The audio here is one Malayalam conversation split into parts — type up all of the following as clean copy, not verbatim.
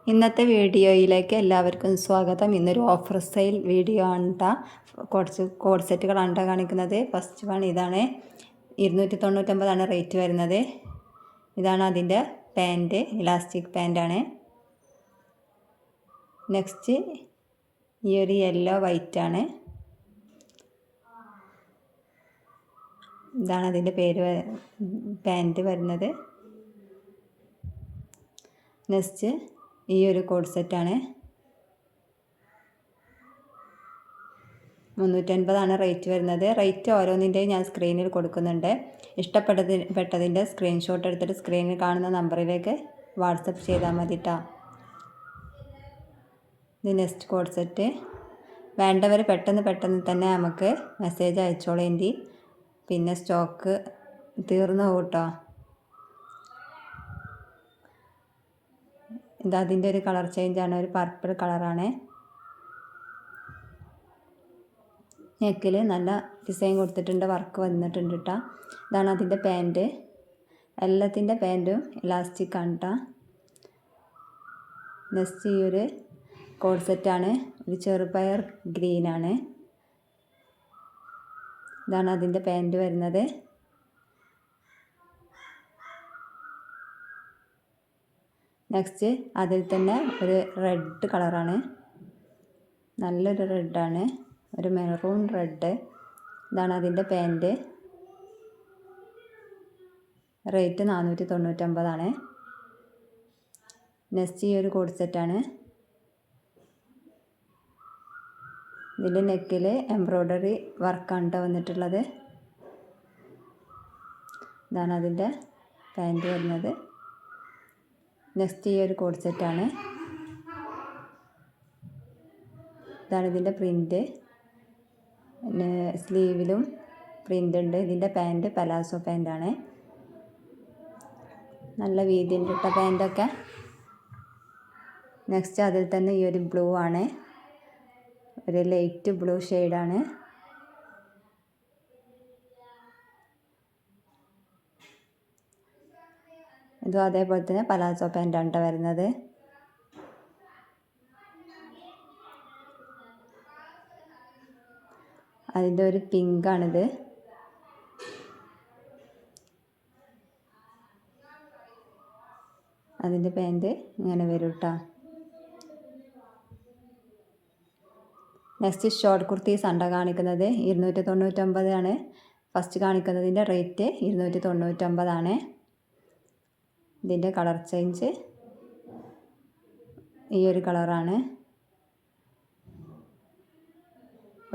ഇന്നത്തെ വീഡിയോയിലേക്ക് എല്ലാവർക്കും സ്വാഗതം. ഇന്നൊരു ഓഫർ സെയിൽ വീഡിയോ ആണ് കേട്ടോ. കുറച്ച് കോഡ് സെറ്റുകളാണ് കേട്ടോ കാണിക്കുന്നത്. ഫസ്റ്റ് വൺ ഇതാണ്. 299 റേറ്റ് വരുന്നത്. ഇതാണ് അതിൻ്റെ പാൻറ്റ്, ഇലാസ്റ്റിക് പാൻറ്റാണ്. നെക്സ്റ്റ് ഈ ഒരു യെല്ലോ വൈറ്റാണ്. ഇതാണ് അതിൻ്റെ പേര്, പാൻറ്റ് വരുന്നത്. നെക്സ്റ്റ് ഈ ഒരു കോഡ് സെറ്റാണ്. 350 റേറ്റ് വരുന്നത്. റേറ്റ് ഓരോന്നിൻ്റെയും ഞാൻ സ്ക്രീനിൽ കൊടുക്കുന്നുണ്ട്. ഇഷ്ടപ്പെട്ടതിൻ്റെ സ്ക്രീൻഷോട്ട് എടുത്തിട്ട് സ്ക്രീനിൽ കാണുന്ന നമ്പറിലേക്ക് വാട്സപ്പ് ചെയ്താൽ മതി കേട്ടോ. ഇത് നെക്സ്റ്റ് കോഡ് സെറ്റ്. വേണ്ടവർ പെട്ടെന്ന് തന്നെ നമുക്ക് മെസ്സേജ് അയച്ചോളേണ്ടി. പിന്നെ സ്റ്റോക്ക് തീർന്നു പോകും കേട്ടോ. ഇതിൻ്റെ ഒരു കളർ ചേഞ്ചാണ്, ഒരു പർപ്പിൾ കളറാണ്. നെക്കിൽ നല്ല ഡിസൈൻ കൊടുത്തിട്ടുണ്ട്, വർക്ക് വന്നിട്ടുണ്ട് കേട്ടോ. ഇതാണ് അതിൻ്റെ പാൻറ്റ്. എല്ലാത്തിൻ്റെ പാൻറ്റും ഇലാസ്റ്റിക് ആണ് കേട്ടോ. നെക്സ്റ്റ് ഈ ഒരു കോഡ് സെറ്റാണ്. ഒരു ചെറുപയർ ഗ്രീനാണ്. ഇതാണ് അതിൻ്റെ പാൻറ്റ് വരുന്നത്. നെക്സ്റ്റ് അതിൽ തന്നെ ഒരു റെഡ് കളറാണ്, നല്ലൊരു റെഡാണ്, ഒരു മെറൂൺ റെഡ്. ഇതാണ് അതിൻ്റെ പാൻറ്റ്. റേറ്റ് 499. നെക്സ്റ്റ് ഈ ഒരു കോഡ് സെറ്റാണ്. ഇതിൻ്റെ നെക്കിൽ എംബ്രോയ്ഡറി വർക്കാണ് കേട്ടോ വന്നിട്ടുള്ളത്. ഇതാണ് അതിൻ്റെ പാൻറ്റ് വരുന്നത്. നെക്സ്റ്റ് ഈ ഒരു കോഡ് സെറ്റാണ്. ഇതാണ് ഇതിൻ്റെ പ്രിൻ്റ്. പിന്നെ സ്ലീവിലും പ്രിൻ്റ് ഉണ്ട്. ഇതിൻ്റെ പാൻറ്റ് പലാസോ പാൻറ്റാണ്. നല്ല വീതിയുണ്ട് കേട്ടോ പാൻറ്റൊക്കെ. നെക്സ്റ്റ് അതിൽ തന്നെ ഈ ഒരു ബ്ലൂ ആണ്, ഒരു ലൈറ്റ് ബ്ലൂ ഷെയ്ഡാണ്. ഇതും അതേപോലെ തന്നെ പലാസോ പാൻറ്റാണ് കേട്ടോ വരുന്നത്. അതിൻ്റെ ഒരു പിങ്കാണിത്. അതിൻ്റെ പാൻറ്റ് ഇങ്ങനെ വരും കേട്ടോ. നെക്സ്റ്റ് ഷോർട്ട് കുർത്തീസ് ആണ് കാണിക്കുന്നത്. 299 ഫസ്റ്റ് കാണിക്കുന്നതിൻ്റെ റേറ്റ് 299. ഇതിൻ്റെ കളർ ചേഞ്ച് ഈ ഒരു കളറാണ്,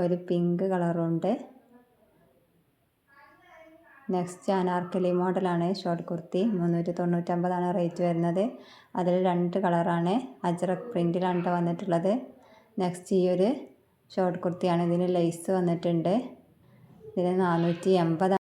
ഒരു പിങ്ക് കളറുണ്ട്. നെക്സ്റ്റ് അനാർക്കലി മോഡലാണ് ഷോർട്ട് കുർത്തി. 399 റേറ്റ് വരുന്നത്. അതിൽ 2 കളറാണ്, അജ്രക് പ്രിൻറ്റിലാണ് വന്നിട്ടുള്ളത്. നെക്സ്റ്റ് ഈ ഒരു ഷോർട്ട് കുർത്തിയാണ്. ഇതിന് ലേസ് വന്നിട്ടുണ്ട്. ഇതിന് 480